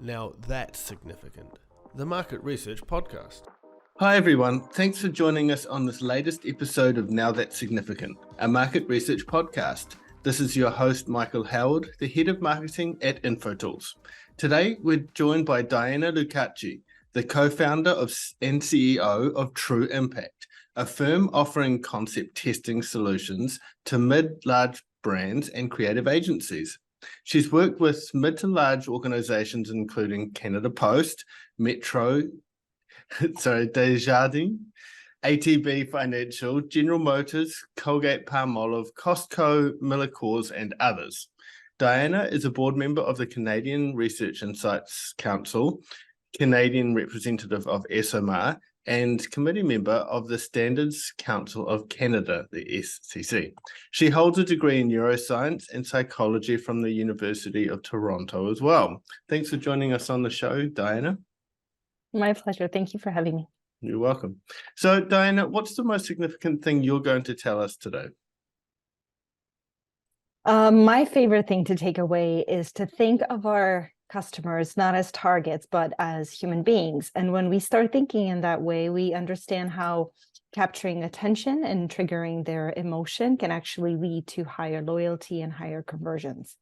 Now that's significant. The Market Research Podcast. Hi everyone, thanks for joining us on this latest episode of Now That's Significant, a market research podcast. This is your host, Michael Howard, the Head of Marketing at Infotools. Today, we're joined by Diana Lucaci, the co-founder and CEO of True Impact, a firm offering concept testing solutions to mid-large brands and creative agencies. She's worked with mid to large organizations including Canada Post, Metro, Desjardins, ATB Financial, General Motors, Colgate-Palmolive, Costco, Miller Coors, and others. Diana is a board member of the Canadian Research Insights Council, Canadian representative of ESOMAR, and committee member of the Standards Council of Canada, the SCC. She holds a degree in neuroscience and psychology from the University of Toronto as well. Thanks for joining us on the show, Diana. My pleasure. Thank you for having me. You're welcome. So, Diana, what's the most significant thing you're going to tell us today? My favorite thing to take away is to think of our customers not as targets, but as human beings. And when we start thinking in that way, we understand how capturing attention and triggering their emotion can actually lead to higher loyalty and higher conversions.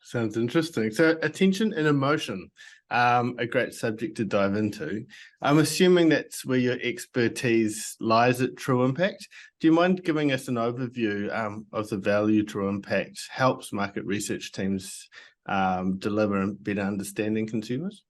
Sounds interesting. So attention and emotion, a great subject to dive into. I'm assuming that's where your expertise lies at True Impact. Do you mind giving us an overview of the value True Impact helps market research teams deliver and better understanding consumers?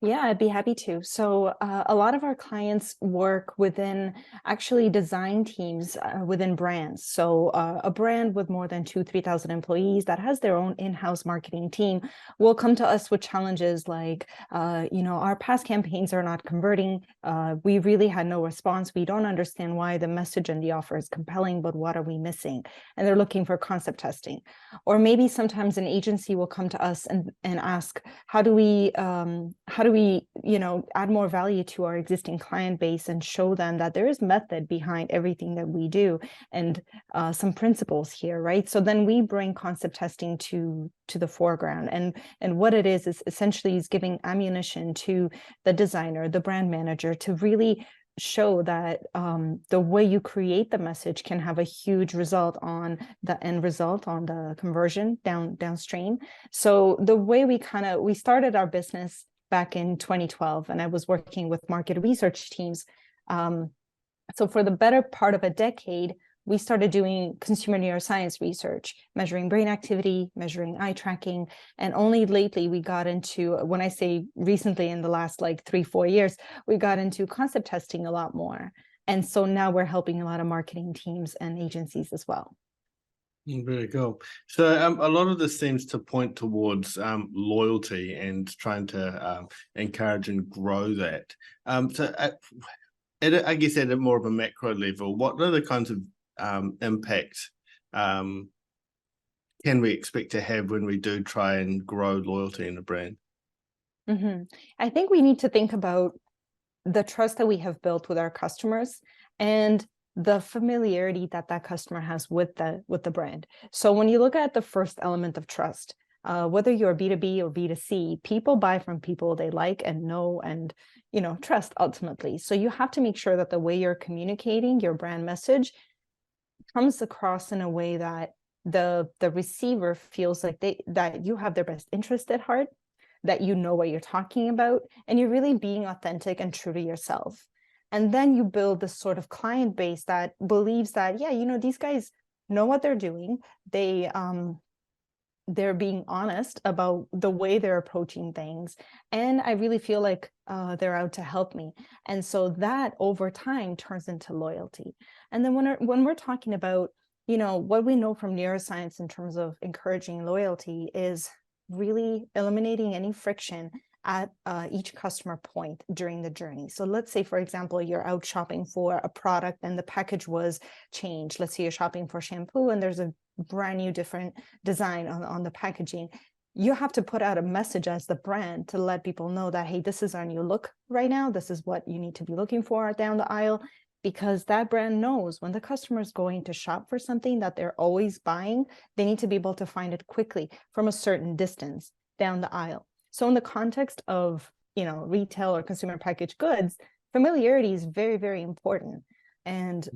Yeah, I'd be happy to. So a lot of our clients work within actually design teams within brands. So a brand with more than 3,000 employees that has their own in-house marketing team will come to us with challenges like, our past campaigns are not converting. We really had no response. We don't understand why the message and the offer is compelling, but what are we missing? And they're looking for concept testing. Or maybe sometimes an agency will come to us and ask, how do we add more value to our existing client base and show them that there is method behind everything that we do and some principles here, right? So then we bring concept testing to the foreground, and what it is essentially is giving ammunition to the designer, the brand manager, to really show that the way you create the message can have a huge result on the end result, on the conversion downstream. So the way we started our business back in 2012, and I was working with market research teams. So for the better part of a decade, we started doing consumer neuroscience research, measuring brain activity, measuring eye tracking. And only lately we got into, when I say recently in the last 3-4 years, we got into concept testing a lot more. And so now we're helping a lot of marketing teams and agencies as well. Very cool. So a lot of this seems to point towards loyalty and trying to encourage and grow that. I guess at a more of a macro level, what are the kinds of impact can we expect to have when we do try and grow loyalty in a brand? I think we need to think about the trust that we have built with our customers and the familiarity that customer has with the brand. So when you look at the first element of trust, whether you're B2B or B2C, people buy from people they like and know and trust ultimately. So you have to make sure that the way you're communicating your brand message comes across in a way that the receiver feels like that you have their best interest at heart, that you know what you're talking about, and you're really being authentic and true to yourself. And then you build this sort of client base that believes that, these guys know what they're doing. They're being honest about the way they're approaching things. And I really feel like they're out to help me. And so that over time turns into loyalty. And then when we're talking about, what we know from neuroscience in terms of encouraging loyalty is really eliminating any friction at each customer point during the journey. So let's say, for example, you're out shopping for a product and the package was changed. Let's say you're shopping for shampoo and there's a brand new different design on the packaging. You have to put out a message as the brand to let people know that, hey, this is our new look right now. This is what you need to be looking for down the aisle. because that brand knows when the customer is going to shop for something that they're always buying, they need to be able to find it quickly from a certain distance. down the aisle. So in the context of, retail or consumer packaged goods, familiarity is very, very important. And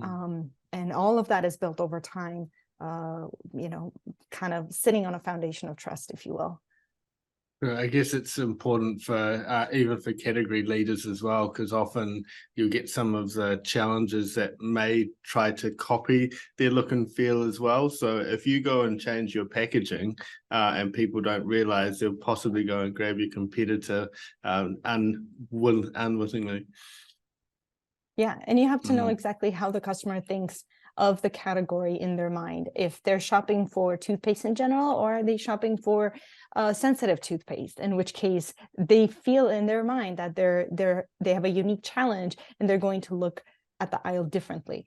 all of that is built over time, kind of sitting on a foundation of trust, if you will. I guess it's important for even for category leaders as well, because often you get some of the challenges that may try to copy their look and feel as well. So if you go and change your packaging and people don't realize, they'll possibly go and grab your competitor unwittingly. Yeah, and you have to know exactly how the customer thinks of the category in their mind. If they're shopping for toothpaste in general, or are they shopping for sensitive toothpaste, in which case they feel in their mind that they have a unique challenge and they're going to look at the aisle differently,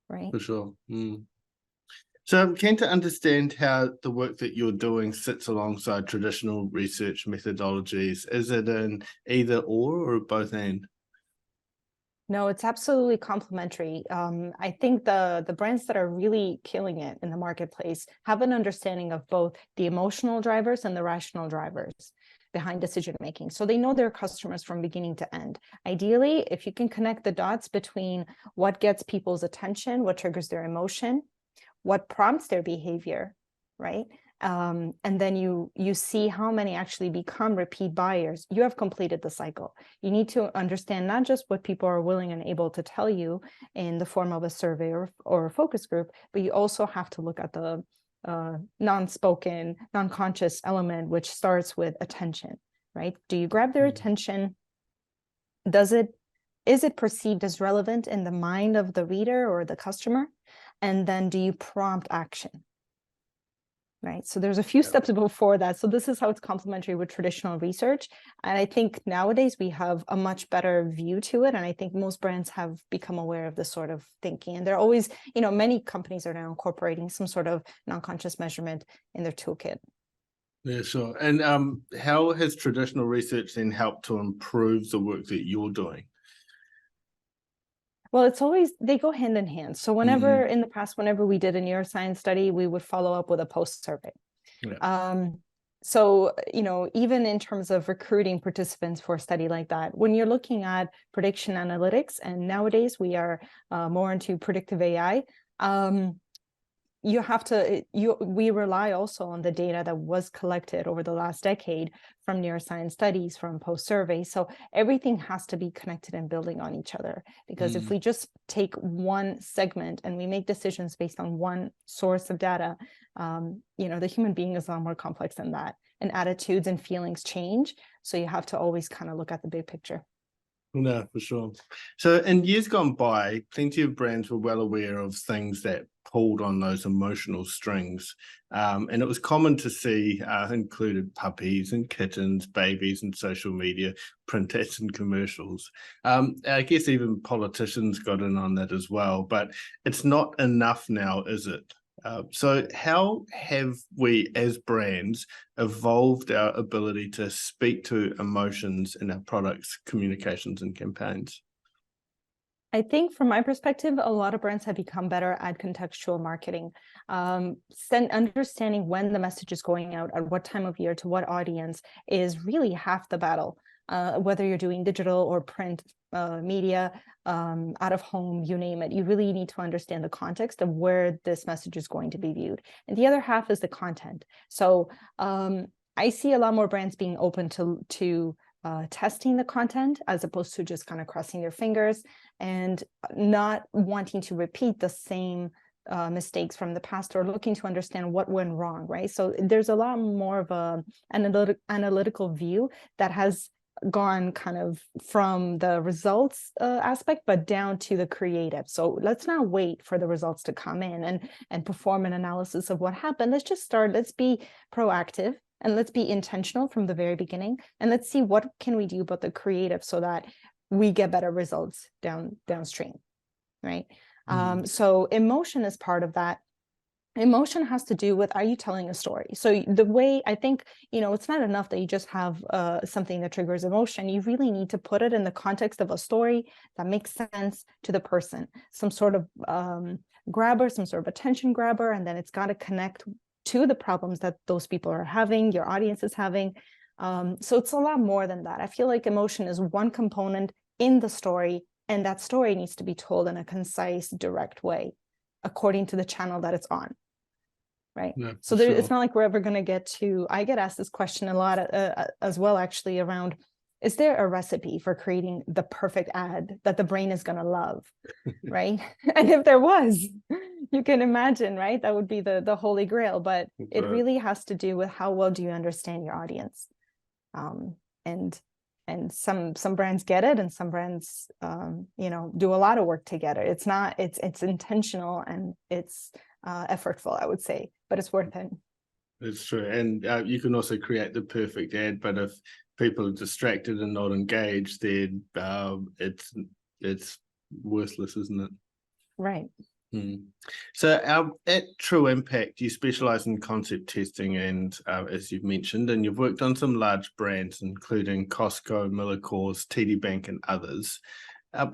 right? For sure. So I'm keen to understand how the work that you're doing sits alongside traditional research methodologies. Is it an either or both and? No, it's absolutely complementary. I think the brands that are really killing it in the marketplace have an understanding of both the emotional drivers and the rational drivers behind decision making. So they know their customers from beginning to end. Ideally, if you can connect the dots between what gets people's attention, what triggers their emotion, what prompts their behavior, right? And then you see how many actually become repeat buyers, you have completed the cycle. You need to understand not just what people are willing and able to tell you in the form of a survey or a focus group, but you also have to look at the non-spoken, non-conscious element, which starts with attention, right? Do you grab their attention? Is it perceived as relevant in the mind of the reader or the customer? And then do you prompt action? Right. So there's a few steps before that. So this is how it's complementary with traditional research. And I think nowadays we have a much better view to it. And I think most brands have become aware of this sort of thinking. And they're always, many companies are now incorporating some sort of non-conscious measurement in their toolkit. Yeah, sure. And how has traditional research then helped to improve the work that you're doing? Well, they go hand in hand. So whenever in the past, whenever we did a neuroscience study, we would follow up with a post survey. Yeah. So, even in terms of recruiting participants for a study like that, when you're looking at prediction analytics, and nowadays we are more into predictive AI, we rely also on the data that was collected over the last decade from neuroscience studies, from post surveys. So everything has to be connected and building on each other, because if we just take one segment and we make decisions based on one source of data, the human being is a lot more complex than that, and attitudes and feelings change. So you have to always kind of look at the big picture. No, for sure. So in years gone by, plenty of brands were well aware of things that pulled on those emotional strings. And it was common to see included puppies and kittens, babies, and social media, print ads and commercials. I guess even politicians got in on that as well, but it's not enough now, is it? So how have we as brands evolved our ability to speak to emotions in our products, communications, and campaigns? I think from my perspective, a lot of brands have become better at contextual marketing, understanding when the message is going out, at what time of year, to what audience is really half the battle. Whether you're doing digital or print media, out of home, you name it, you really need to understand the context of where this message is going to be viewed. And the other half is the content. So I see a lot more brands being open to testing the content, as opposed to just kind of crossing their fingers and not wanting to repeat the same mistakes from the past, or looking to understand what went wrong, right? So there's a lot more of an analytical view that has gone kind of from the results aspect, but down to the creative. So let's not wait for the results to come in and perform an analysis of what happened. Let's be proactive, and let's be intentional from the very beginning, and let's see what can we do about the creative so that we get better results downstream, right? So emotion is part of that. Emotion has to do with, are you telling a story? So the way I think, it's not enough that you just have something that triggers emotion. You really need to put it in the context of a story that makes sense to the person, some sort of grabber, some sort of attention grabber, and then it's got to connect to the problems that those people are having, your audience is having. So it's a lot more than that. I feel like emotion is one component in the story, and that story needs to be told in a concise, direct way, according to the channel that it's on. Right. No, So sure. it's not like we're ever going to get to, I get asked this question a lot as well, actually, around, is there a recipe for creating the perfect ad that the brain is going to love? Right. And if there was, you can imagine, right? That would be the holy grail, but it really has to do with how well do you understand your audience? And some brands get it, and some brands, do a lot of work to get it. It's intentional, and it's effortful, I would say, but it's worth it. It's true. And you can also create the perfect ad, but if people are distracted and not engaged, then it's worthless, isn't it? Right. So at True Impact, you specialize in concept testing, and as you've mentioned, and you've worked on some large brands, including Costco, Miller Coors, TD Bank, and others.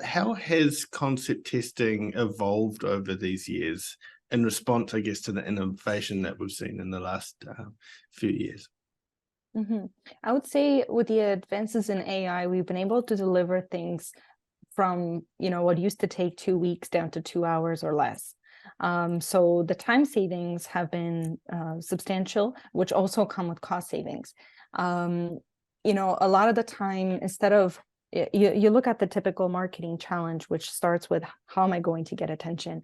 How has concept testing evolved over these years in response, I guess, to the innovation that we've seen in the last few years? I would say with the advances in AI, we've been able to deliver things from, what used to take 2 weeks down to 2 hours or less. So the time savings have been substantial, which also come with cost savings. A lot of the time, instead of, you look at the typical marketing challenge, which starts with, how am I going to get attention?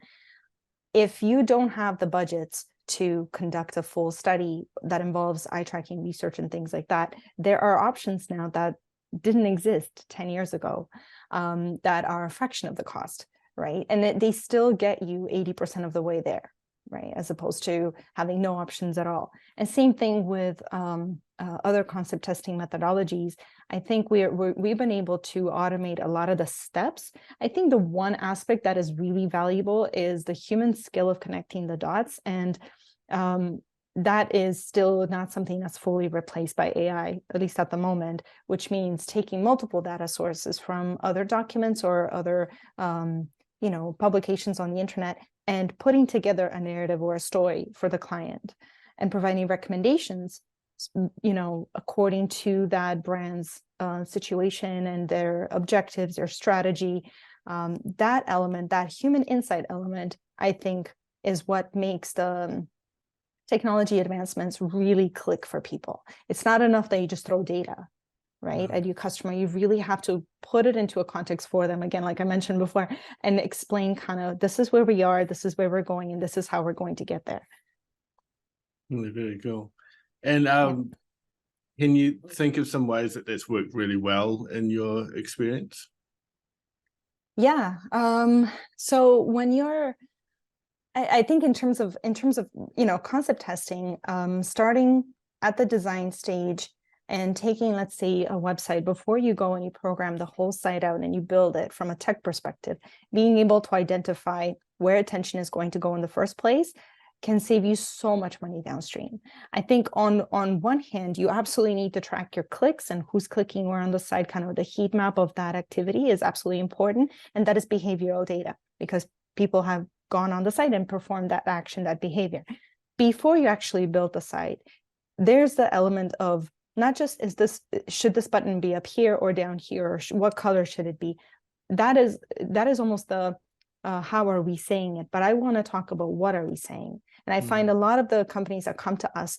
If you don't have the budgets to conduct a full study that involves eye tracking research and things like that, there are options now that didn't exist 10 years ago, that are a fraction of the cost, right? And they still get you 80% of the way there, right? As opposed to having no options at all. And same thing with other concept testing methodologies. I think we've been able to automate a lot of the steps. I think the one aspect that is really valuable is the human skill of connecting the dots, and that is still not something that's fully replaced by AI, at least at the moment, which means taking multiple data sources from other documents or other publications on the internet and putting together a narrative or a story for the client and providing recommendations, according to that brand's situation and their objectives, their strategy. That element, that human insight element, I think, is what makes the technology advancements really click for people. It's not enough that you just throw data, right, at your customer. You really have to put it into a context for them, again, like I mentioned before, and explain kind of, this is where we are, this is where we're going, and this is how we're going to get there. Really, very cool. And can you think of some ways that that's worked really well in your experience? Yeah. So when you're, I think in terms of concept testing, starting at the design stage and taking, let's say, a website, before you go and you program the whole site out and you build it from a tech perspective, being able to identify where attention is going to go in the first place can save you so much money downstream. I think on one hand, you absolutely need to track your clicks and who's clicking where on the site. Kind of the heat map of that activity is absolutely important, and that is behavioral data, because people have gone on the site and performed that action, that behavior. Before you actually build the site, there's the element of not just should this button be up here or down here, or what color should it be? That is almost the how are we saying it? But I want to talk about what are we saying. And I find a lot of the companies that come to us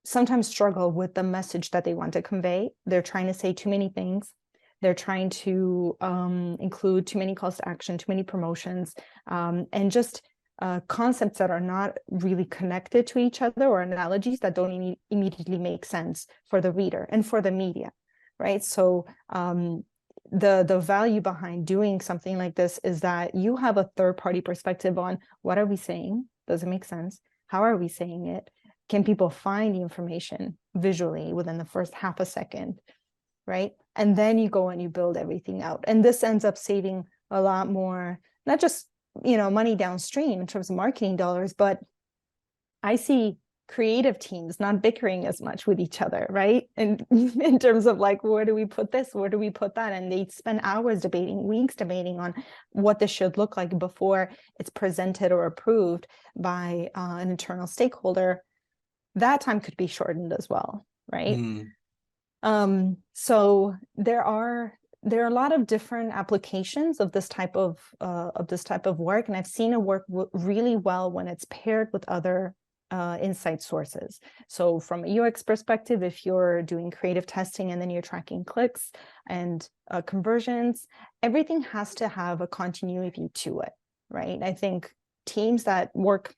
sometimes struggle with the message that they want to convey. They're trying to say too many things. They're trying to include too many calls to action, too many promotions, and just concepts that are not really connected to each other, or analogies that don't immediately make sense for the reader and for the media, right? So the value behind doing something like this is that you have a third-party perspective on what are we saying? Does it make sense? How are we saying it? Can people find the information visually within the first half a second, right? And then you go and you build everything out. And this ends up saving a lot more, not just, money downstream in terms of marketing dollars, but I see creative teams not bickering as much with each other, right? And in terms of like, where do we put this? Where do we put that? And they spend hours debating, weeks debating on what this should look like before it's presented or approved by an internal stakeholder. that time could be shortened as well, right? Mm. So there are a lot of different applications of this type of work, and I've seen it work really well when it's paired with other insight sources. So from a UX perspective, if you're doing creative testing and then you're tracking clicks and conversions, everything has to have a continuity to it, right? I think teams that work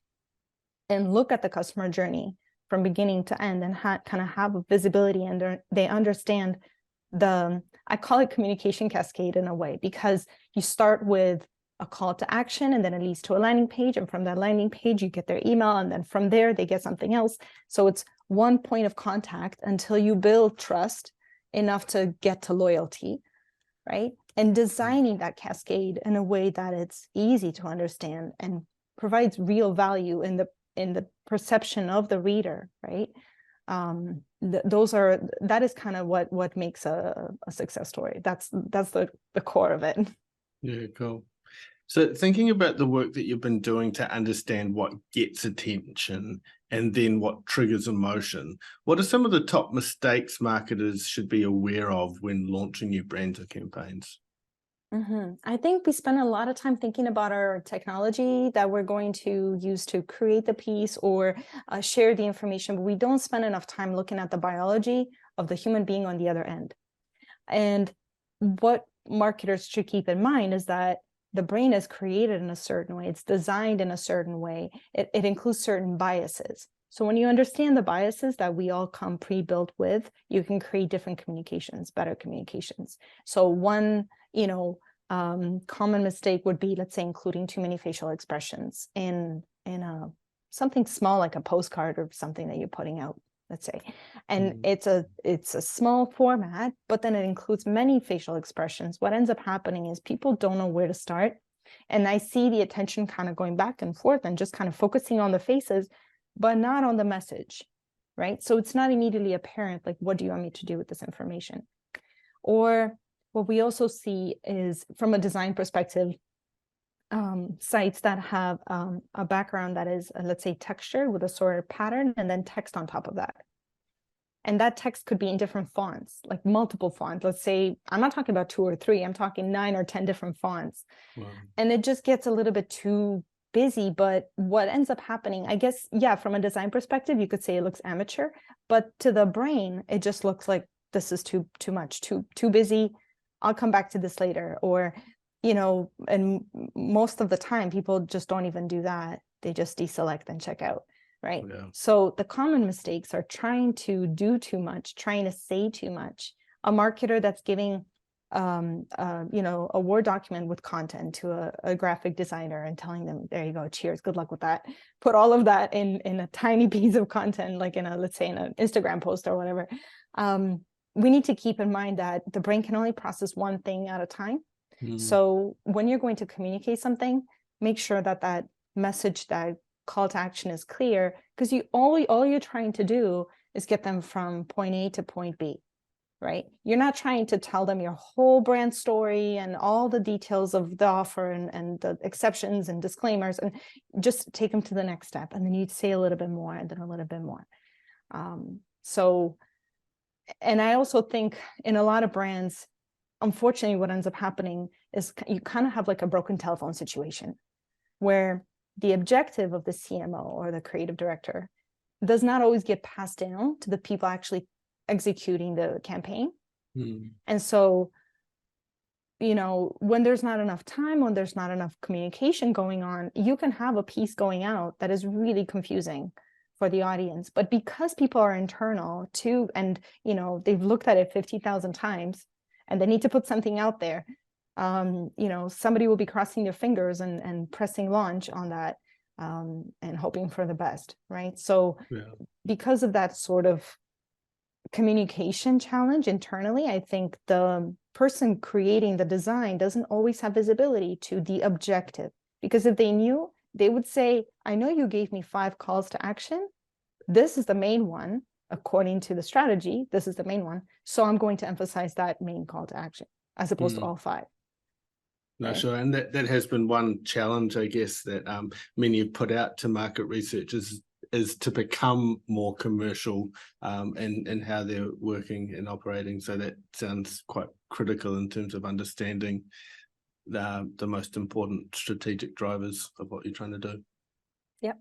and look at the customer journey from beginning to end and kind of have a visibility, and they understand I call it communication cascade in a way, because you start with a call to action and then it leads to a landing page, and from that landing page you get their email, and then from there they get something else. So it's one point of contact until you build trust enough to get to loyalty, right? And designing that cascade in a way that it's easy to understand and provides real value in the perception of the reader, right? That is kind of what makes a success story. That's the core of it. Yeah, cool. So thinking about the work that you've been doing to understand what gets attention and then what triggers emotion, what are some of the top mistakes marketers should be aware of when launching new brands or campaigns? I think we spend a lot of time thinking about our technology that we're going to use to create the piece or share the information, but we don't spend enough time looking at the biology of the human being on the other end. And what marketers should keep in mind is that the brain is created in a certain way. It's designed in a certain way. It includes certain biases. So when you understand the biases that we all come pre-built with, you can create different communications, better communications. So one, common mistake would be, let's say, including too many facial expressions in something small like a postcard or something that you're putting out, let's say. And it's a small format, but then it includes many facial expressions. What ends up happening is people don't know where to start. And I see the attention kind of going back and forth and just kind of focusing on the faces, but not on the message, right? So it's not immediately apparent, like, what do you want me to do with this information? Or what we also see is, from a design perspective, sites that have a background that is, let's say, textured with a sort of pattern and then text on top of that. And that text could be in different fonts, like multiple fonts. Let's say, I'm not talking about 2 or 3, I'm talking 9 or 10 different fonts. Wow. And it just gets a little bit too busy. But what ends up happening, I guess, yeah, from a design perspective, you could say it looks amateur, but to the brain, it just looks like this is too much, too busy. I'll come back to this later. Or, and most of the time people just don't even do that. They just deselect and check out, right? Yeah. So the common mistakes are trying to do too much, trying to say too much. A marketer that's giving a Word document with content to a graphic designer and telling them, there you go, cheers, good luck with that. Put all of that in a tiny piece of content, like let's say in an Instagram post or whatever. We need to keep in mind that the brain can only process one thing at a time. So when you're going to communicate something, make sure that message, that call to action is clear, because all you're trying to do is get them from point A to point B, right? You're not trying to tell them your whole brand story and all the details of the offer and the exceptions and disclaimers, and just take them to the next step. And then you'd say a little bit more and then a little bit more. And I also think in a lot of brands, unfortunately, what ends up happening is you kind of have like a broken telephone situation where the objective of the CMO or the creative director does not always get passed down to the people actually executing the campaign. And so, when there's not enough time, when there's not enough communication going on, you can have a piece going out that is really confusing for the audience. But because people are internal too, and they've looked at it 50,000 times and they need to put something out there, somebody will be crossing their fingers and pressing launch on that, and hoping for the best, right? So because of that sort of communication challenge internally, I think the person creating the design doesn't always have visibility to the objective, because if they knew, they would say, I know you gave me 5 calls to action. This is the main one. According to the strategy, this is the main one. So I'm going to emphasize that main call to action as opposed to all 5. No, right? Sure. And that has been one challenge, I guess, that many have put out to market researchers is to become more commercial in how they're working and operating. So that sounds quite critical in terms of understanding the most important strategic drivers of what you're trying to do. Yep.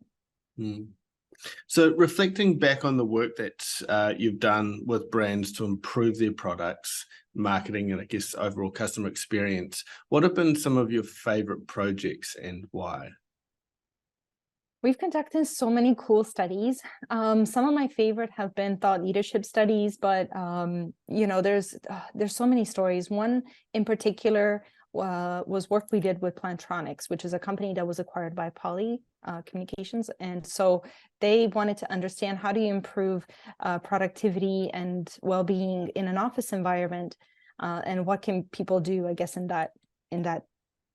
So reflecting back on the work that you've done with brands to improve their products, marketing, and I guess overall customer experience, what have been some of your favorite projects and why? We've conducted so many cool studies. Some of my favorite have been thought leadership studies, but there's so many stories. One in particular was work we did with Plantronics, which is a company that was acquired by Poly Communications, and so they wanted to understand how do you improve productivity and well-being in an office environment, and what can people do, I guess, in that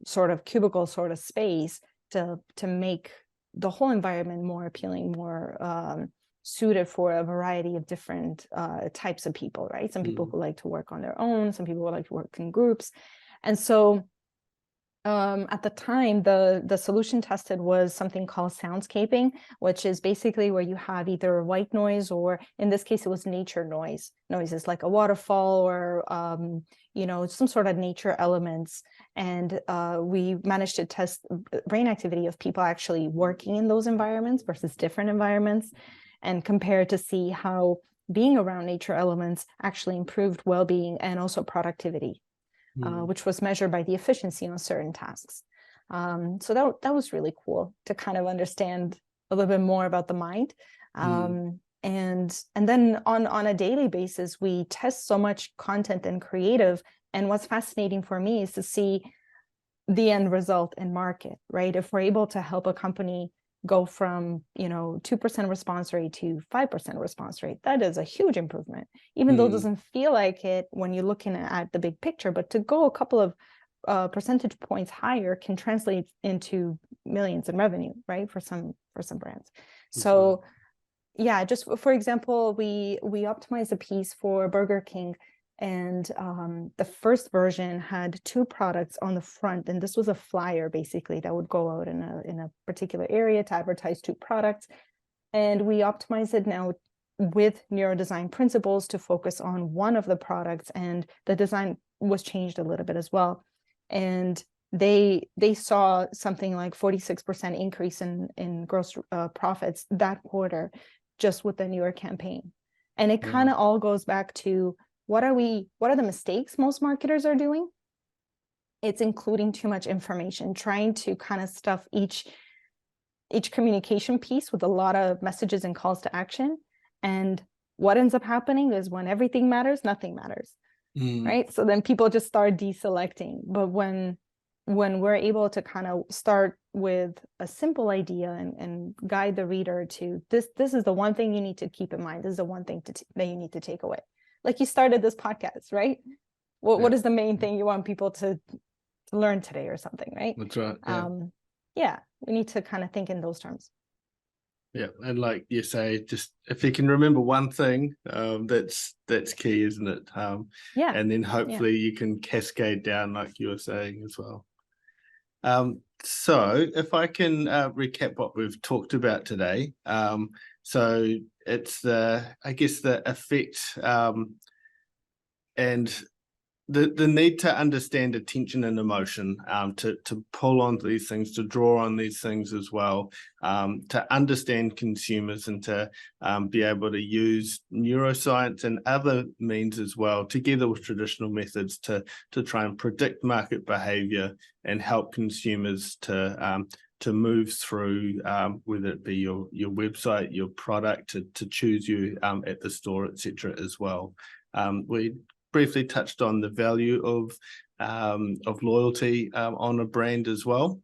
sort of cubicle sort of space to make the whole environment more appealing, more suited for a variety of different types of people, right? Some people who like to work on their own, some people who like to work in groups. And so at the time, the solution tested was something called soundscaping, which is basically where you have either white noise, or in this case, it was nature noises like a waterfall or some sort of nature elements. And we managed to test brain activity of people actually working in those environments versus different environments, and compare to see how being around nature elements actually improved well-being and also productivity. Which was measured by the efficiency on certain tasks. So that was really cool to kind of understand a little bit more about the mind. And then on a daily basis, we test so much content and creative. And what's fascinating for me is to see the end result in market, right? If we're able to help a company go from 2% response rate to 5% response rate, that is a huge improvement, even though it doesn't feel like it when you're looking at the big picture. But to go a couple of percentage points higher can translate into millions in revenue, right, for some brands. So yeah, just for example, we optimized a piece for Burger King, and the first version had 2 products on the front, and this was a flyer basically that would go out in a particular area to advertise 2 products. And we optimized it now with neurodesign principles to focus on one of the products, and the design was changed a little bit as well. And they saw something like 46% increase in gross profits that quarter just with the newer campaign. And it kind of all goes back to what are the mistakes most marketers are doing? It's including too much information, trying to kind of stuff each communication piece with a lot of messages and calls to action. And what ends up happening is when everything matters, nothing matters, right? So then people just start deselecting. But when we're able to kind of start with a simple idea and guide the reader to this is the one thing you need to keep in mind. This is the one thing that you need to take away. Like you started this podcast, right? What is the main thing you want people to learn today or something, right? That's right. Yeah, we need to kind of think in those terms. Yeah, and like you say, just if you can remember one thing, that's key, isn't it? And then hopefully you can cascade down, like you were saying as well. So if I can recap what we've talked about today. So it's the effect and the need to understand attention and emotion, to pull on these things, to draw on these things as well, to understand consumers, and to be able to use neuroscience and other means as well, together with traditional methods to try and predict market behavior and help consumers to move through, whether it be your website, your product, to choose you at the store, etc. as well. We briefly touched on the value of loyalty on a brand as well.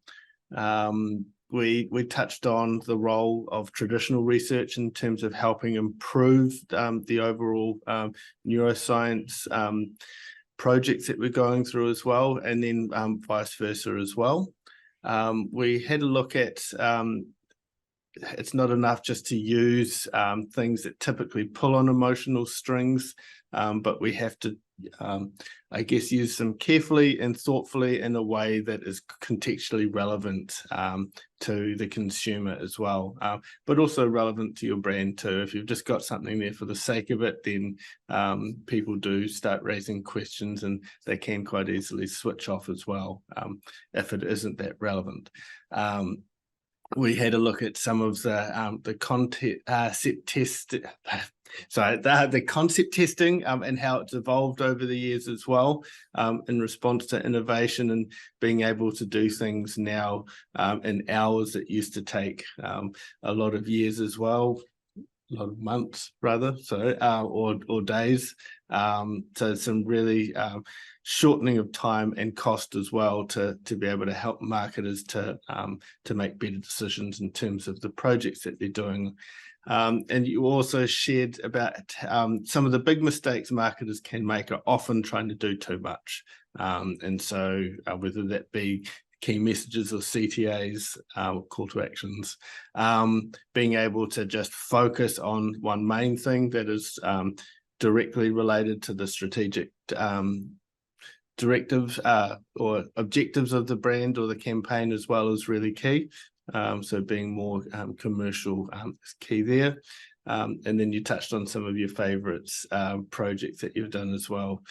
We touched on the role of traditional research in terms of helping improve the overall neuroscience projects that we're going through as well, and then vice versa as well. We had a look at it's not enough just to use things that typically pull on emotional strings, but we have to, I guess, use them carefully and thoughtfully in a way that is contextually relevant to the consumer as well, but also relevant to your brand too. If you've just got something there for the sake of it, then people do start raising questions, and they can quite easily switch off as well if it isn't that relevant. We had a look at some of the concept testing and how it's evolved over the years as well, in response to innovation and being able to do things now in hours that used to take a lot of years as well. A lot of months rather, or days. So some really shortening of time and cost as well to be able to help marketers to make better decisions in terms of the projects that they're doing. And you also shared about some of the big mistakes marketers can make are often trying to do too much. And so whether that be key messages or CTAs, call to actions, being able to just focus on one main thing that is directly related to the strategic directives or objectives of the brand or the campaign as well is really key. So being more commercial is key there. And then you touched on some of your favorites projects that you've done as well,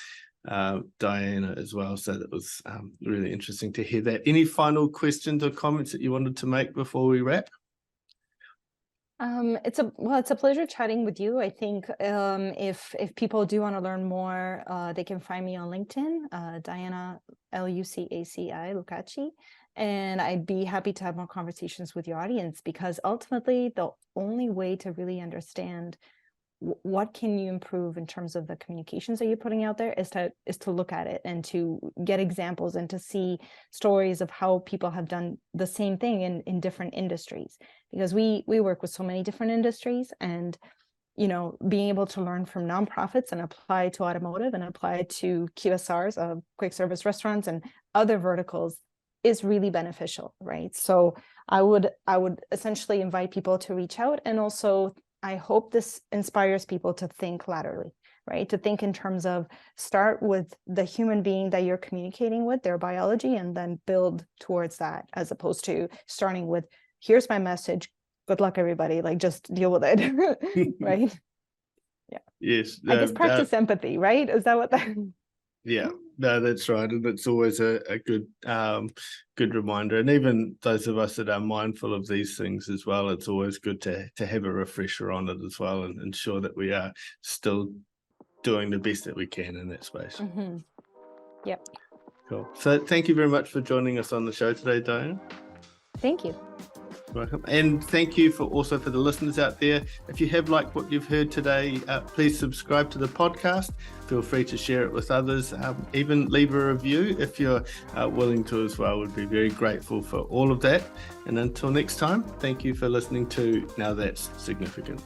Diana, as well. So that was really interesting to hear that. Any final questions or comments that you wanted to make before we wrap? It's a pleasure chatting with you. I think if people do want to learn more, they can find me on LinkedIn, Diana Lucaci, and I'd be happy to have more conversations with your audience, because ultimately the only way to really understand what can you improve in terms of the communications that you're putting out there is to look at it and to get examples and to see stories of how people have done the same thing in different industries, because we work with so many different industries, and being able to learn from nonprofits and apply to automotive and apply to QSRs, quick service restaurants, and other verticals is really beneficial, right? So I would essentially invite people to reach out, and also I hope this inspires people to think laterally, right? To think in terms of start with the human being that you're communicating with, their biology, and then build towards that, as opposed to starting with, here's my message, good luck everybody, like just deal with it, right? Yeah. Yes. I guess practice empathy, right? Is that what that? Yeah, no, that's right. And it's always a good reminder. And even those of us that are mindful of these things as well, it's always good to have a refresher on it as well, and ensure that we are still doing the best that we can in that space. Mm-hmm. Yep. Cool. So thank you very much for joining us on the show today, Diana. Thank you. Welcome. And thank you for the listeners out there. If you have liked what you've heard today, please subscribe to the podcast. Feel free to share it with others. Even leave a review if you're willing to as well. We'd be very grateful for all of that. And until next time, thank you for listening to Now That's Significant.